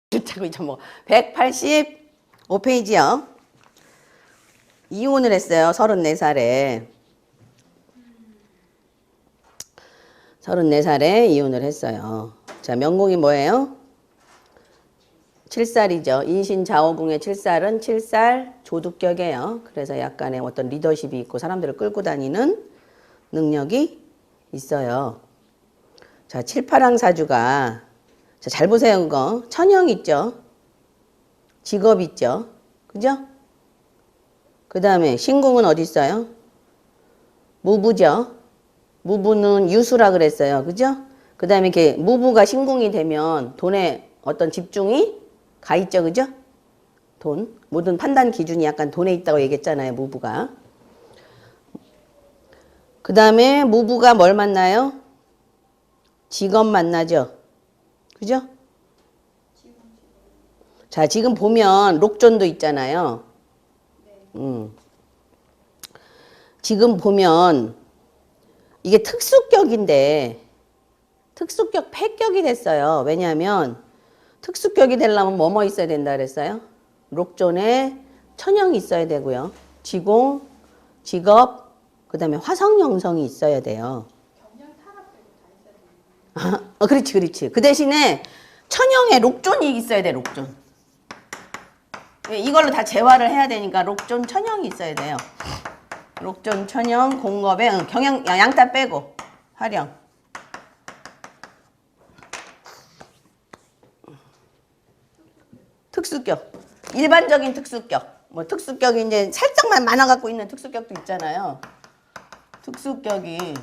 자꾸 잊어먹어. 185페이지요. 이혼을 했어요. 34살에. 34살에 이혼을 했어요. 자, 명공이 뭐예요? 7살이죠. 인신자오궁의 7살은 7살 조두격이에요. 그래서 약간의 어떤 리더십이 있고 사람들을 끌고 다니는 능력이 있어요. 자, 칠파랑사주가 자, 잘 보세요. 그거 천형 있죠. 직업 있죠. 그죠? 그 다음에 신궁은 어디 있어요? 무부죠. 무부는 유수라 그랬어요. 그죠? 그 다음에 이렇게 무부가 신궁이 되면 돈에 어떤 집중이 가 있죠. 그죠? 돈. 모든 판단 기준이 약간 돈에 있다고 얘기했잖아요. 무부가. 그 다음에 무부가 뭘 만나요? 직업 만나죠. 그죠? 자, 지금 보면 록존도 있잖아요. 지금 보면 이게 특수격인데 특수격 폐격이 됐어요. 왜냐하면 특수격이 되려면 뭐뭐 있어야 된다 그랬어요? 록존에 천형이 있어야 되고요. 지공, 직업, 그 다음에 화성영성이 있어야 돼요. 그렇지, 그렇지. 그 대신에 천형에 록존이 있어야 돼, 록존. 이걸로 다 재활을 해야 되니까 록존 천형이 있어야 돼요. 록존 천형 공업에 경영 양따 빼고 활용. 특수격. 일반적인 특수격. 뭐 특수격이 이제 살짝만 많아 갖고 있는 특수격도 있잖아요. 특수격이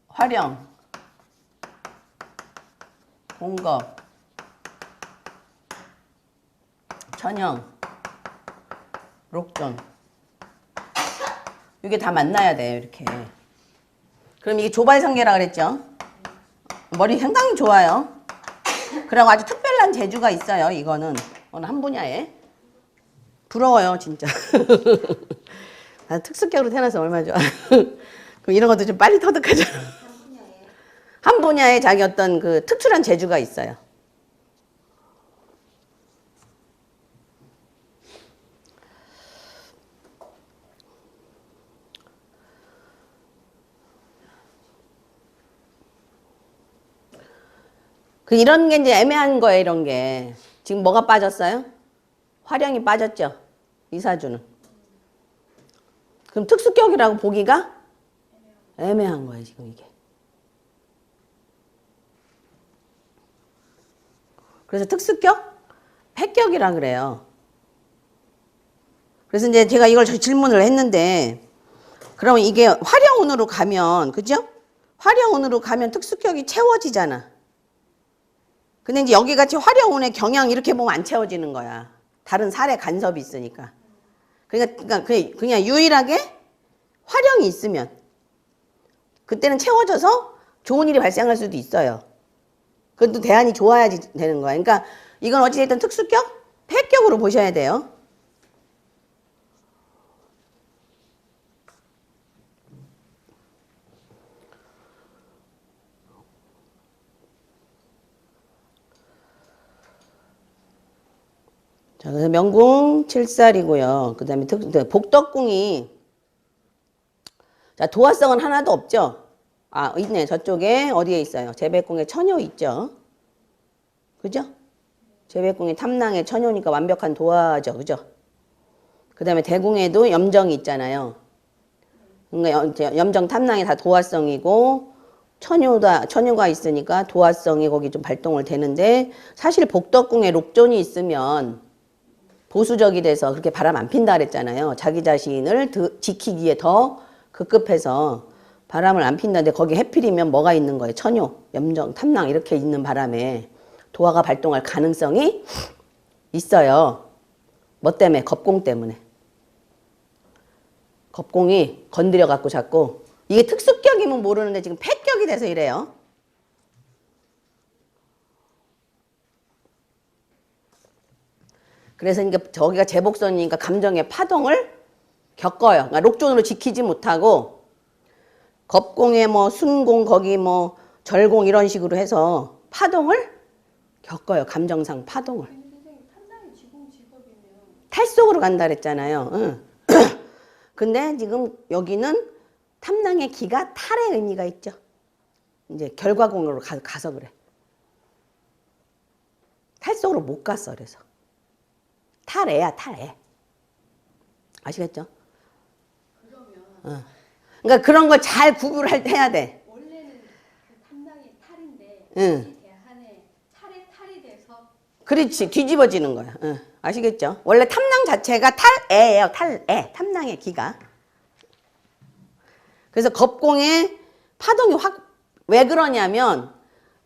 활용, 공급, 천형, 록존. 이게 다 만나야 돼요. 이렇게. 그럼 이게 조발성계라 그랬죠. 머리 상당히 좋아요. 그리고 아주 특별한 재주가 있어요. 이거는 어느 한 분야에. 부러워요. 진짜. 특수격으로 태어나서 얼마나 좋아. 그럼 이런 것도 좀 빨리 터득하죠. 한 분야에 자기 어떤 그 특출한 재주가 있어요. 그 이런 게 이제 애매한 거예요. 이런 게. 지금 뭐가 빠졌어요? 화령이 빠졌죠. 이사주는. 그럼 특수격이라고 보기가 애매한 거예요. 지금 이게. 그래서 특수격, 폐격이라 그래요. 그래서 이제 제가 이걸 질문을 했는데, 그러면 이게 화령운으로 가면, 그죠? 화령운으로 가면 특수격이 채워지잖아. 근데 이제 여기 같이 화령운의 경향 이렇게 보면 안 채워지는 거야. 다른 살에 간섭이 있으니까. 그러니까 그냥 유일하게 화령이 있으면, 그때는 채워져서 좋은 일이 발생할 수도 있어요. 그것도 대안이 좋아야지 되는 거야. 그러니까 이건 어찌됐든 특수격, 폐격으로 보셔야 돼요. 자, 그래서 명궁 7살이고요. 그 다음에 복덕궁이, 자, 도화성은 하나도 없죠? 아, 있네. 저쪽에 어디에 있어요? 재백궁에 처녀 있죠? 그죠? 재백궁이 탐낭의 처녀니까 완벽한 도화죠. 그죠? 그 다음에 대궁에도 염정이 있잖아요. 그러니까 염정 탐낭이 다 도화성이고, 처녀가 있으니까 도화성이 거기 좀 발동을 되는데, 사실 복덕궁에 록존이 있으면 보수적이 돼서 그렇게 바람 안 핀다 그랬잖아요. 자기 자신을 지키기에 더 급급해서 바람을 안 핀다는데 거기 해필이면 뭐가 있는 거예요? 처녀, 염정, 탐낭 이렇게 있는 바람에 도화가 발동할 가능성이 있어요. 뭐 때문에? 겁공 때문에. 겁공이 건드려 갖고 자꾸 이게 특수격이면 모르는데 지금 폐격이 돼서 이래요. 그래서 이제 저기가 재복선이니까 감정의 파동을 겪어요. 그러니까 록존으로 지키지 못하고 겁공에 뭐 순공 거기 뭐 절공 이런 식으로 해서 파동을 겪어요. 감정상 파동을. 탈 속으로 간다 그랬잖아요. 응. 근데 지금 여기는 탐낭의 기가 탈의 의미가 있죠. 이제 결과공으로 가서 그래. 탈 속으로 못 갔어. 그래서 탈애야, 탈애. 아시겠죠? 그러니까 그런 걸 잘 구분을 해야 돼. 원래는 그 탐낭의 탈인데 응. 이 대한에 탈의 탈이 돼서 그렇지. 뒤집어지는 거야. 응. 아시겠죠? 원래 탐낭 자체가 탈애예요. 탈애. 탐낭의 기가. 그래서 겁공의 파동이 왜 그러냐면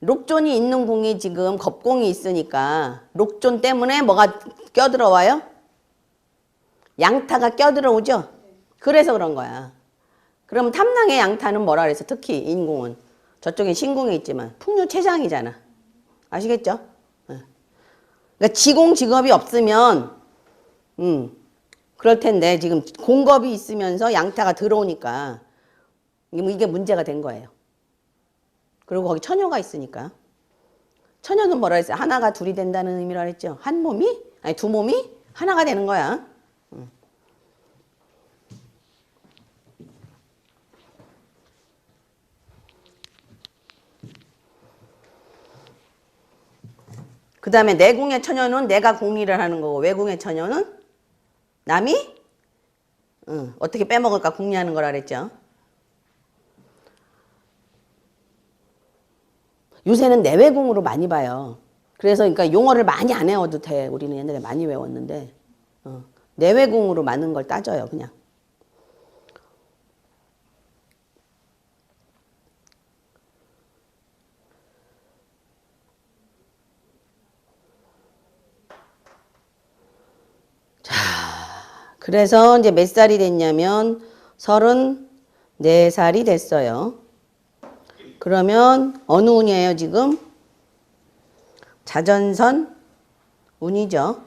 록존이 있는 궁이 지금 겁공이 있으니까 록존 때문에 뭐가 껴들어와요? 양타가 껴들어오죠? 그래서 그런 거야. 그럼 탐낭의 양타는 뭐라 그래서 특히 인궁은 저쪽에 신궁에 있지만 풍류체장이잖아. 아시겠죠? 그러니까 지공 직업이 없으면 그럴 텐데 지금 공겁이 있으면서 양타가 들어오니까 이게 문제가 된 거예요. 그리고 거기 처녀가 있으니까. 처녀는 뭐라 했어요? 하나가 둘이 된다는 의미라 했죠. 한 몸이? 아니 두 몸이 하나가 되는 거야. 그 다음에 내궁의 처녀는 내가 궁리를 하는 거고 외궁의 처녀는 남이 어떻게 빼먹을까 궁리하는 거라 그랬죠. 요새는 내외궁으로 많이 봐요. 그래서 그러니까 용어를 많이 안 외워도 돼. 우리는 옛날에 많이 외웠는데 내외궁으로 많은 걸 따져요. 그냥. 자, 그래서 이제 몇 살이 됐냐면 34살이 됐어요. 그러면 어느 운이에요 지금? 자전선 운이죠.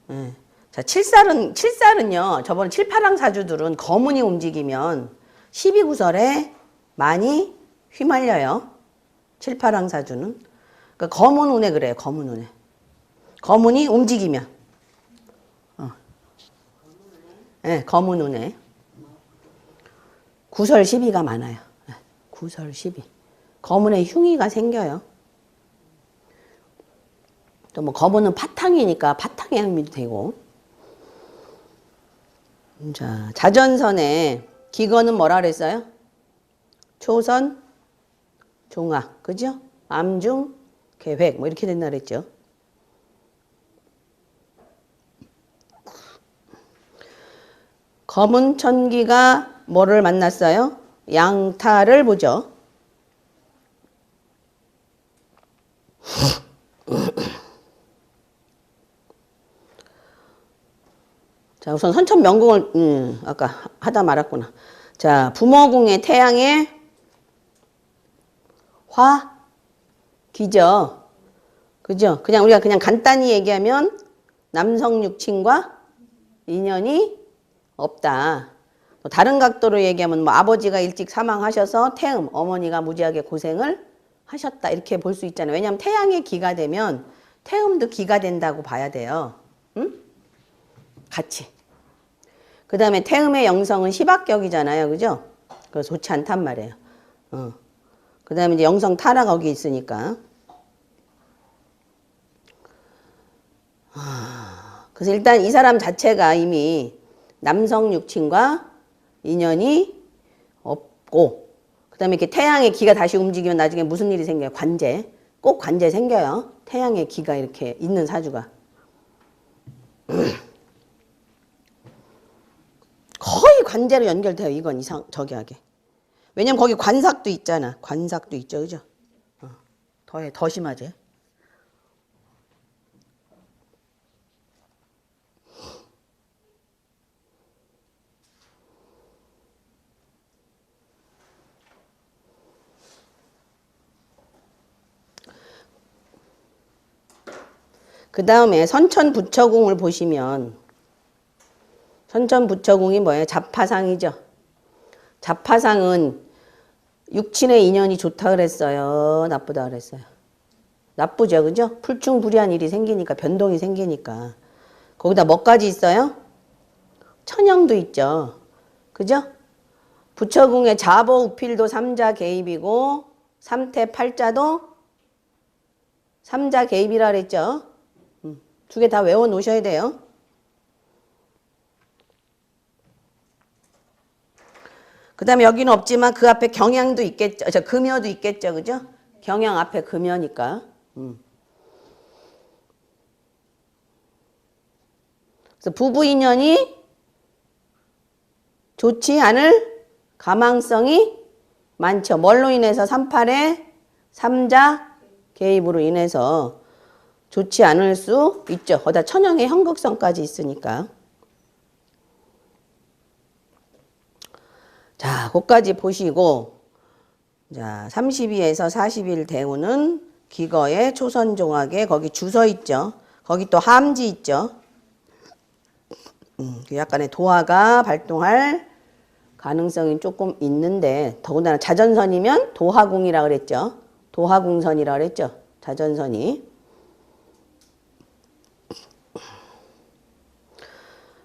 네. 자, 7살은요. 저번 7, 8항 사주들은 거문이 움직이면 12구설에 많이 휘말려요. 7, 8항 사주는. 그러니까 거문 운에 그래요. 거문 운에. 거문이 움직이면. 네, 거문 운에. 구설 12가 많아요. 구설 12. 거문에 흉의가 생겨요. 또 뭐 거문은 파탕이니까 파탕의 의미도 되고. 자, 자전선에 기건은 뭐라 그랬어요? 초선, 종합, 그죠? 암중, 계획 뭐 이렇게 된다 그랬죠. 검은 천기가 뭐를 만났어요? 양타를 보죠. 자, 우선 선천명궁을 아까 하다 말았구나. 자, 부모궁의 태양의 화기죠. 그죠? 그냥 우리가 그냥 간단히 얘기하면 남성 육친과 인연이 없다. 다른 각도로 얘기하면 뭐 아버지가 일찍 사망하셔서 태음, 어머니가 무지하게 고생을 하셨다. 이렇게 볼 수 있잖아요. 왜냐하면 태양의 기가 되면 태음도 기가 된다고 봐야 돼요. 응? 같이. 그 다음에 태음의 영성은 시박격이잖아요. 그죠? 그래서 좋지 않단 말이에요. 그 다음에 이제 영성 타라 거기 있으니까. 그래서 일단 이 사람 자체가 이미 남성 육친과 인연이 없고, 그 다음에 이렇게 태양의 기가 다시 움직이면 나중에 무슨 일이 생겨요? 관제. 꼭 관제 생겨요. 태양의 기가 이렇게 있는 사주가. 거의 관제로 연결돼요. 이건 저기 하게. 왜냐면 거기 관삭도 있잖아. 관삭도 있죠. 그죠? 더 심하지. 그 다음에 선천부처궁을 보시면 선천부처궁이 뭐예요? 자파상이죠. 자파상은 육친의 인연이 좋다 그랬어요? 나쁘다 그랬어요? 나쁘죠, 그죠? 불충불이한 일이 생기니까, 변동이 생기니까. 거기다 뭐까지 있어요? 천형도 있죠. 그죠? 부처궁의 자보 우필도 삼자 개입이고, 삼태 팔자도 삼자 개입이라 그랬죠. 두 개 다 외워 놓으셔야 돼요. 그 다음에 여기는 없지만 그 앞에 경향도 있겠죠. 금여도 있겠죠. 그죠? 경향 앞에 금여니까. 그래서 부부 인연이 좋지 않을 가망성이 많죠. 뭘로 인해서? 38의 삼자 개입으로 인해서 좋지 않을 수 있죠. 거기다 천형의 형극성까지 있으니까. 자, 그까지 보시고, 자, 32에서 41 대우는 기거의 초선종학에 거기 주서 있죠. 거기 또 함지 있죠. 약간의 도화가 발동할 가능성이 조금 있는데, 더군다나 자전선이면 도화궁이라 그랬죠. 도화궁선이라 그랬죠. 자전선이.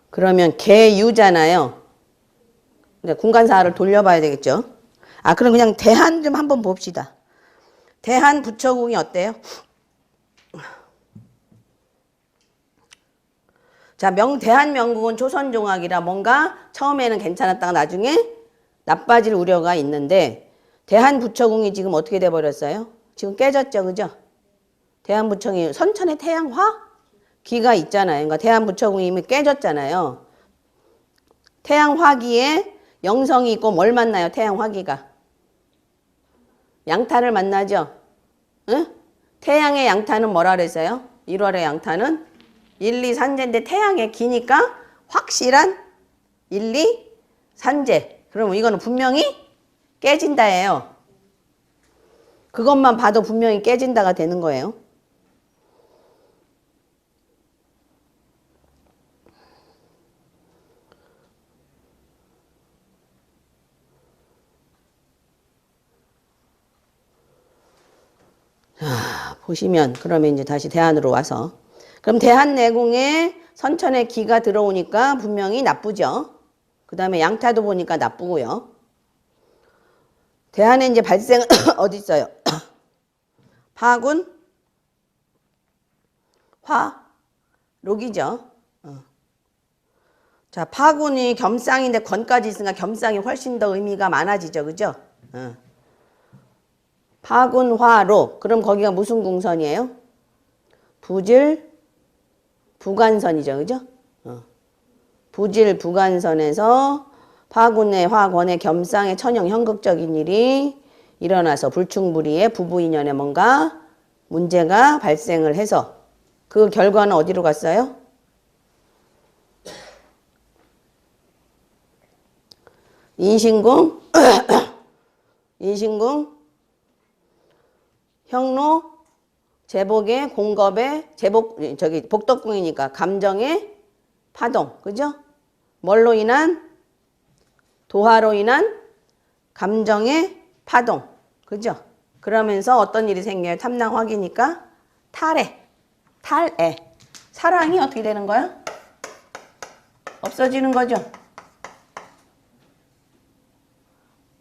그러면 개유잖아요. 군간사를 돌려봐야 되겠죠. 아, 그럼 그냥 대한 좀 한번 봅시다. 대한 부처궁이 어때요? 자, 대한명궁은 조선종학이라 뭔가 처음에는 괜찮았다가 나중에 나빠질 우려가 있는데, 대한 부처궁이 지금 어떻게 돼버렸어요? 지금 깨졌죠, 그죠? 대한 부처궁이 선천의 태양화? 기가 있잖아요. 그러니까 대한 부처궁이 이미 깨졌잖아요. 태양화기에 영성이 있고 뭘 만나요? 태양화기가. 양타를 만나죠. 응? 태양의 양타는 뭐라 그랬어요? 1월의 양타는 1, 2, 산재인데 태양의 기니까 확실한 1, 2, 산재. 그럼 이거는 분명히 깨진다예요. 그것만 봐도 분명히 깨진다가 되는 거예요. 자, 보시면 그러면 이제 다시 대한으로 와서, 그럼 대한내궁에 선천의 기가 들어오니까 분명히 나쁘죠. 그 다음에 양타도 보니까 나쁘고요. 대한에 이제 발생은 어디 있어요? 파군, 화, 록이죠. 자, 파군이 겸상인데 건까지 있으니까 겸상이 훨씬 더 의미가 많아지죠. 그죠? 파군, 화, 록. 그럼 거기가 무슨 궁선이에요? 부질, 부관선이죠. 그죠? 부질, 부관선에서 파군의 화권의 겸상의 천형 형극적인 일이 일어나서 불충불이의 부부인연에 뭔가 문제가 발생을 해서 그 결과는 어디로 갔어요? 인신궁, 인신궁, 형로, 제복의 공겁의 복덕궁이니까 감정의 파동, 그죠? 뭘로 인한? 도화로 인한 감정의 파동, 그죠? 그러면서 어떤 일이 생겨요? 탐낭화기니까 탈애, 탈애. 사랑이 어떻게 되는 거야? 없어지는 거죠?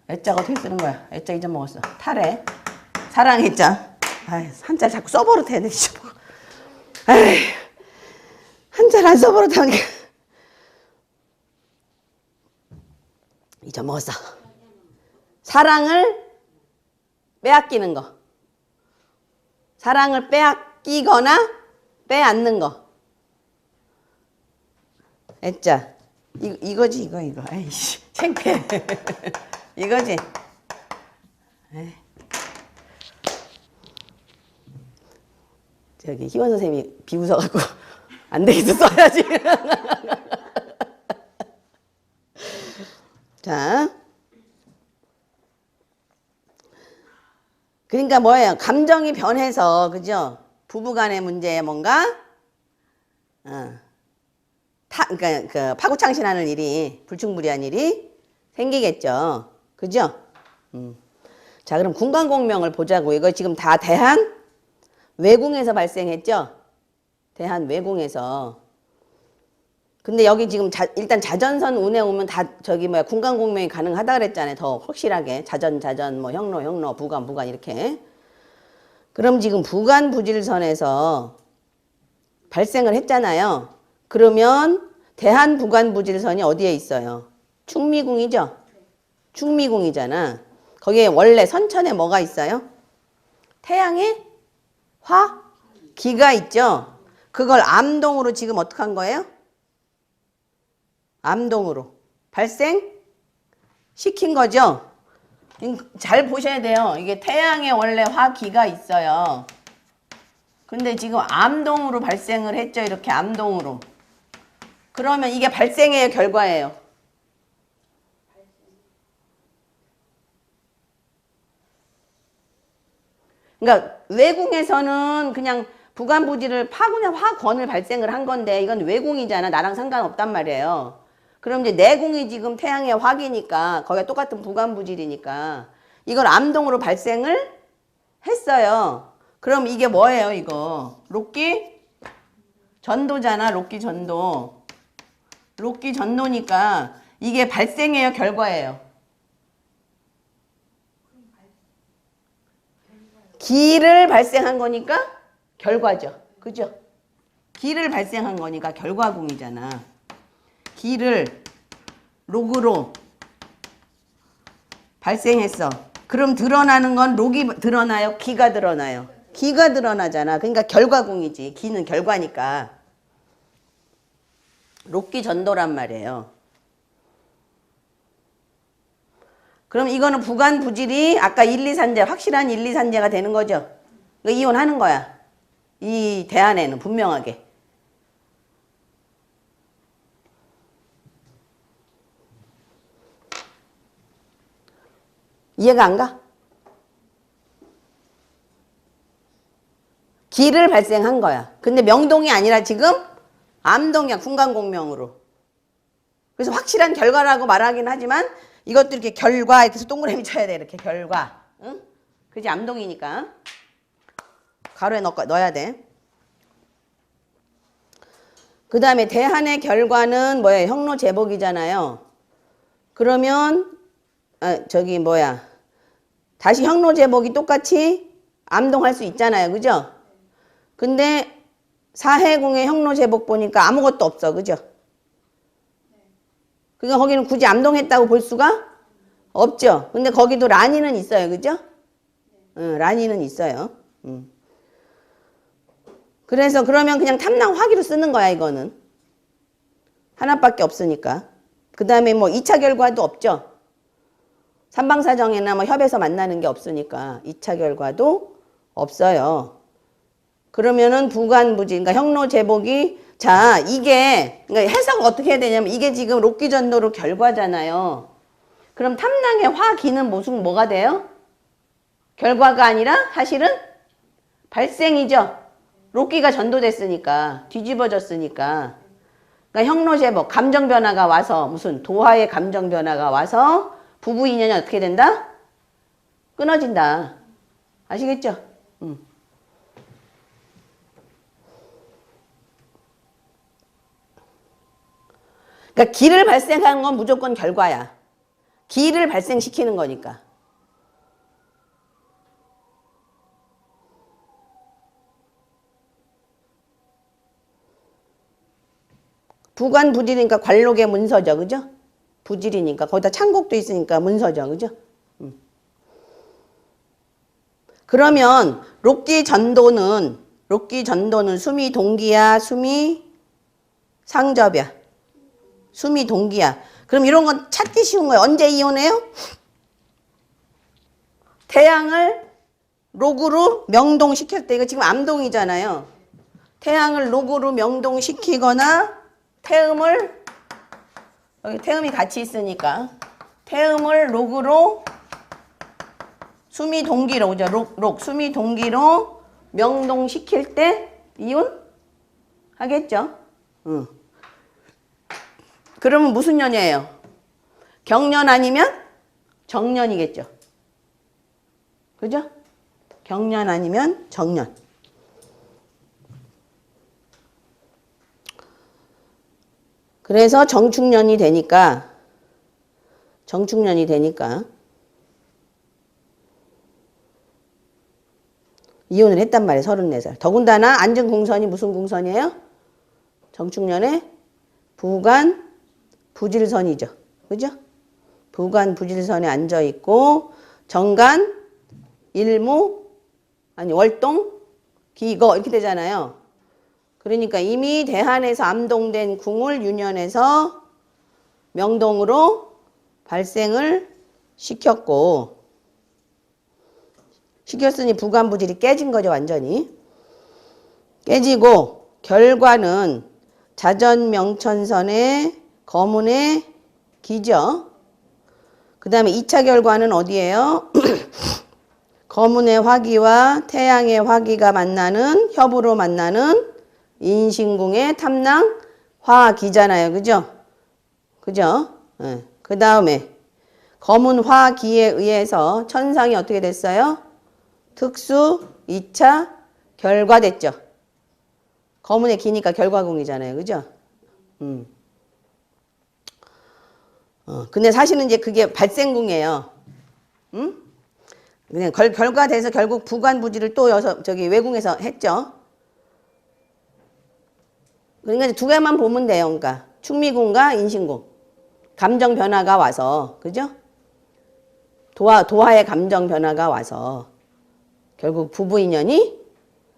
애자가 어떻게 쓰는 거야? 애자 잊어먹었어. 탈애. 사랑 애자. 한자 자꾸 써버릇해. 한자를 안 써버릇하니까. 잊어먹었어. 사랑을 빼앗기는 거. 사랑을 빼앗기거나 빼앗는 거. 애자. 이거지, 이거. 아이씨, 창피해. 이거지. 에이. 저기 희원 선생님이 비웃어갖고 안 되겠어, 써야지. 자, 그러니까 뭐예요? 감정이 변해서, 그죠? 부부간의 문제에 뭔가 그러니까 그 파고창신하는 일이, 불충불이한 일이 생기겠죠, 그죠? 자, 그럼 군간공명을 보자고. 이거 지금 다 대한 외궁에서 발생했죠? 대한외궁에서. 근데 여기 지금 일단 자전선 운에 오면 다 저기 뭐야 군간공명이 가능하다 그랬잖아요. 더 확실하게 자전 뭐 형로 부간 이렇게. 그럼 지금 부간부질선에서 발생을 했잖아요. 그러면 대한부간부질선이 어디에 있어요? 충미궁이죠? 충미궁이잖아. 거기에 원래 선천에 뭐가 있어요? 태양의 화기가 있죠? 그걸 암동으로 지금 어떻게 한 거예요? 암동으로 발생시킨 거죠? 잘 보셔야 돼요. 이게 태양에 원래 화기가 있어요. 근데 지금 암동으로 발생을 했죠. 이렇게 암동으로. 그러면 이게 발생의 결과예요. 그러니까 외궁에서는 그냥 부간부지를 그냥 화건을 발생을 한 건데 이건 외궁이잖아. 나랑 상관없단 말이에요. 그럼 이제 내궁이 지금 태양의 화기니까 거기가 똑같은 부간부질이니까 이걸 암동으로 발생을 했어요. 그럼 이게 뭐예요, 이거? 록기 전도잖아, 록기 전도. 록기 전도니까 이게 발생이에요, 결과예요? 기를 발생한 거니까 결과죠. 그죠? 기를 발생한 거니까 결과궁이잖아. 기를 록으로 발생했어. 그럼 드러나는 건 록이 드러나요? 기가 드러나요? 기가 드러나잖아. 그러니까 결과궁이지. 기는 결과니까. 록기 전도란 말이에요. 그럼 이거는 부간부질이 아까 1, 2, 산재 확실한 1, 2, 산재가 되는 거죠. 그러니까 이혼하는 거야. 이 대안에는 분명하게. 이해가 안 가? 기를 발생한 거야. 근데 명동이 아니라 지금 암동이야. 군간공명으로. 그래서 확실한 결과라고 말하긴 하지만 이것도 이렇게 결과 이렇게 해서 동그라미 쳐야 돼. 이렇게 결과. 응? 그지 암동이니까. 가로에 넣어야 돼. 그 다음에 대한의 결과는 뭐예요? 형로제복이잖아요. 그러면 다시 형로제복이 똑같이 암동할 수 있잖아요. 그죠? 근데 사해궁의 형로제복 보니까 아무것도 없어. 그죠? 그러니까 거기는 굳이 암동했다고 볼 수가 없죠. 근데 거기도 라니는 있어요. 그죠? 라니는 있어요. 그래서 그러면 그냥 탐낭 화기로 쓰는 거야. 이거는. 하나밖에 없으니까. 그 다음에 뭐 2차 결과도 없죠. 삼방사정이나 뭐 협에서 만나는 게 없으니까 2차 결과도 없어요. 그러면은 부간부질, 그러니까 형로제복이 자 이게 그러니까 해석 어떻게 해야 되냐면 이게 지금 록기전도로 결과잖아요. 그럼 탐낭의 화기는 무슨 뭐가 돼요? 결과가 아니라 사실은 발생이죠. 록기가 전도됐으니까 뒤집어졌으니까. 그러니까 형로제복 감정 변화가 와서 무슨 도화의 감정 변화가 와서 부부 인연이 어떻게 된다? 끊어진다. 아시겠죠? 그러니까 기를 발생하는 건 무조건 결과야. 기를 발생시키는 거니까. 부간부질이니까 관록의 문서죠. 그죠? 부질이니까. 거기다 창곡도 있으니까 문서죠. 그죠? 그러면 록기 전도는 숨이 동기야, 숨이 상접이야. 숨이 동기야. 그럼 이런 건 찾기 쉬운 거예요. 언제 이혼해요? 태양을 록으로 명동시킬 때. 이거 지금 암동이잖아요. 태양을 록으로 명동시키거나 태음을 여기 태음이 같이 있으니까 태음을 록으로 숨이 동기로 그죠? 록 숨이 동기로 명동시킬 때 이혼 하겠죠? 그러면 무슨 년이에요? 경년 아니면 정년이겠죠. 그죠? 경년 아니면 정년. 그래서 정축년이 되니까 이혼을 했단 말이에요. 34살. 더군다나 앉은 궁선이 무슨 궁선이에요? 정축년에 부관 부질선이죠. 그죠? 부관 부질선에 앉아 있고 정간 일무 아니 월동 기거 이렇게 되잖아요. 그러니까 이미 대한에서 암동된 궁을 유년해서 명동으로 발생을 시켰고 시켰으니 부관부질이 깨진 거죠. 완전히 깨지고 결과는 자전명천선의 거문의 기죠. 그 다음에 2차 결과는 어디예요? 거문의 화기와 태양의 화기가 만나는 협으로 만나는 인신궁의 탐낭 화기잖아요. 그죠? 그죠? 네. 그 다음에 거문 화기에 의해서 천상이 어떻게 됐어요? 특수 2차 결과됐죠. 거문의 기니까 결과궁이잖아요. 그죠? 근데 사실은 이제 그게 발생궁이에요. 그냥 결과돼서 결국 부관부지를 또 외궁에서 했죠. 그러니까 두 개만 보면 돼요. 그러니까 충미궁과 인신궁. 감정 변화가 와서, 그죠? 도화의 감정 변화가 와서 결국 부부 인연이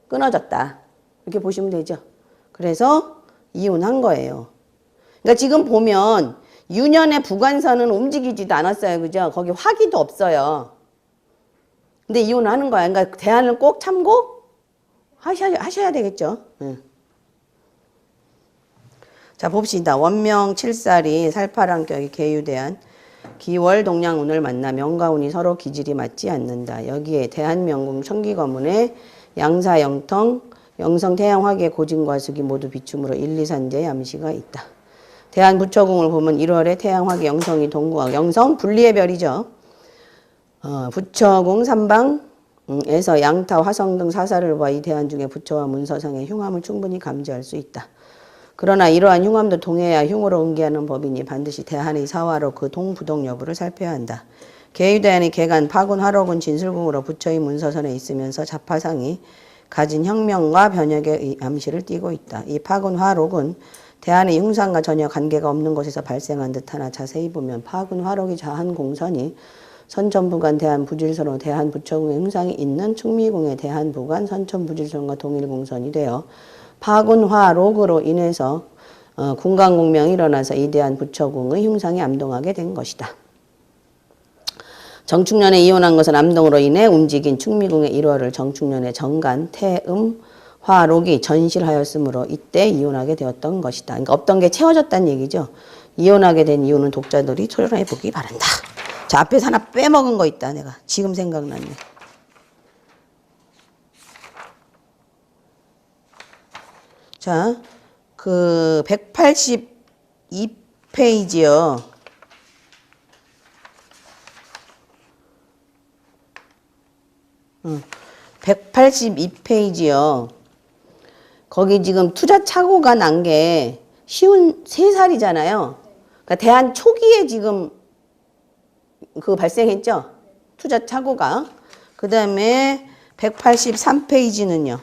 끊어졌다. 이렇게 보시면 되죠. 그래서 이혼한 거예요. 그러니까 지금 보면 유년의 부관선은 움직이지도 않았어요. 그죠? 거기 화기도 없어요. 근데 이혼을 하는 거야. 그러니까 대안을 꼭 참고하셔야 되겠죠. 네. 자, 봅시다. 원명 7살이 살파랑격이 계유대한 기월 동양운을 만나 명가운이 서로 기질이 맞지 않는다. 여기에 대한명궁 청기거문의 양사 영통 영성 태양화계 고진과숙이 모두 비춤으로 1, 2, 3제 암시가 있다. 대한부처궁을 보면 1월에 태양화계 영성이 동구하고 영성 분리의 별이죠. 부처궁 삼방에서 양타 화성 등 사사를 봐 이 대한 중에 부처와 문서상의 흉함을 충분히 감지할 수 있다. 그러나 이러한 흉함도 동해야 흉으로 응기하는 법이니 반드시 대한의 사화로 그 동부동 여부를 살펴야 한다. 계유대한의 개간 파군 화록은 진술궁으로 부처의 문서선에 있으면서 자파상이 가진 혁명과 변혁의 암시를 띠고 있다. 이 파군 화록은 대한의 흉상과 전혀 관계가 없는 곳에서 발생한 듯하나 자세히 보면 파군 화록이 자한 공선이 선천부관 대한부질선으로 대한부처궁의 흉상이 있는 충미궁의 대한부관 선천부질선과 동일공선이 되어 파군화록으로 인해서 궁강공명이 일어나서 이 대한부처궁의 흉상이 암동하게 된 것이다. 정축년에 이혼한 것은 암동으로 인해 움직인 충미궁의 1월을 정축년에 정간, 태음, 화록이 전실하였으므로 이때 이혼하게 되었던 것이다. 그러니까 없던 게 채워졌다는 얘기죠. 이혼하게 된 이유는 독자들이 토론해 보기 바란다. 자, 앞에서 하나 빼먹은 거 있다. 내가 지금 생각났네. 자, 그 182페이지요. 응. 182페이지요. 거기 지금 투자 착오가 난 게 쉬운 3살이잖아요. 그러니까 대한 초기에 지금 그거 발생했죠? 투자 착오가. 그 다음에 183페이지는요.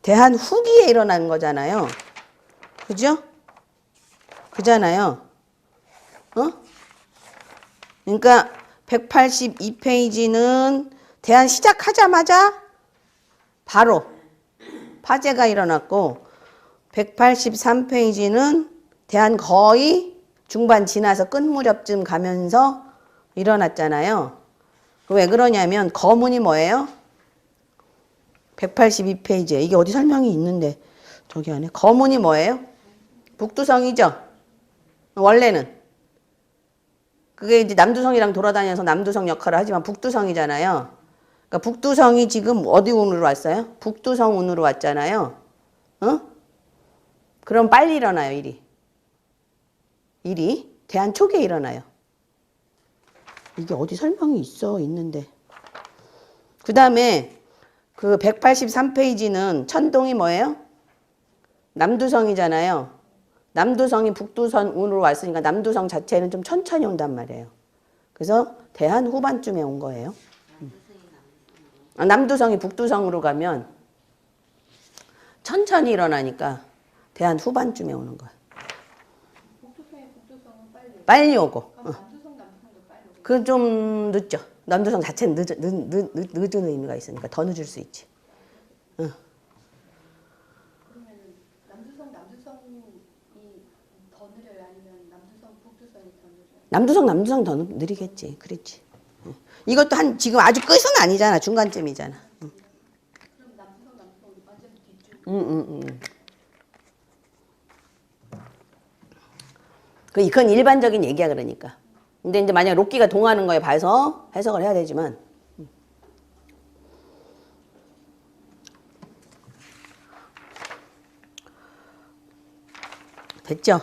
대한 후기에 일어난 거잖아요. 그죠? 그잖아요. 그러니까 182페이지는 대한 시작하자마자 바로 파재가 일어났고 183페이지는 대한 거의 중반 지나서 끝 무렵쯤 가면서 일어났잖아요. 왜 그러냐면 거문이 뭐예요? 182페이지에 이게 어디 설명이 있는데 저기 안에 거문이 뭐예요? 북두성이죠. 원래는 그게 이제 남두성이랑 돌아다녀서 남두성 역할을 하지만 북두성이잖아요. 그러니까 북두성이 지금 어디 운으로 왔어요? 북두성 운으로 왔잖아요. 그럼 빨리 일어나요, 일이. 대한 초기에 일어나요. 이게 어디 설명이 있는데. 그 다음에 그 183페이지는 천동이 뭐예요? 남두성이잖아요. 남두성이 북두성으로 왔으니까 남두성 자체는 좀 천천히 온단 말이에요. 그래서 대한 후반쯤에 온 거예요. 남두성이 북두성으로 가면 천천히 일어나니까 대한 후반쯤에 오는 거야. 북두성은 빨리 오고. 그럼 남두성도 빨리 오고. 그건 좀 늦죠. 남두성 자체는 늦은 의미가 있으니까 더 늦을 수 있지. 그러면 남두성이 더 느려요? 아니면 북두성이 더 느려요? 남두성 더 느리겠지. 그렇지. 이것도 지금 아주 끝은 아니잖아. 중간쯤이잖아. 그럼 남두성이 완전 뒤쪽. 그건 일반적인 얘기야, 그러니까. 근데 이제 만약 록기가 동하는 거에 봐서 해석을 해야 되지만. 됐죠?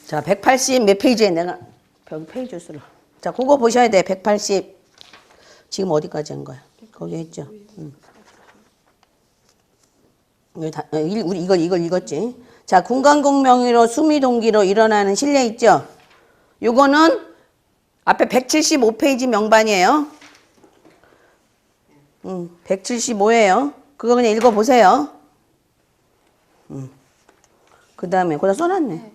자, 180 몇 페이지에 내가 벽 페이지 수로. 자, 그거 보셔야 돼. 180. 지금 어디까지 한 거야? 거기 했죠? 우리 이걸 읽었지. 자, 군간공명으로 수미동기로 일어나는 실내 있죠? 요거는 앞에 175페이지 명반이에요. 175예요. 그거 그냥 읽어보세요. 그 다음에 거기다 써놨네.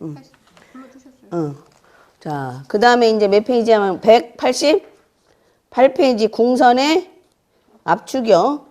자, 그 다음에 이제 몇 페이지 하면 188페이지 궁선의 압축이요.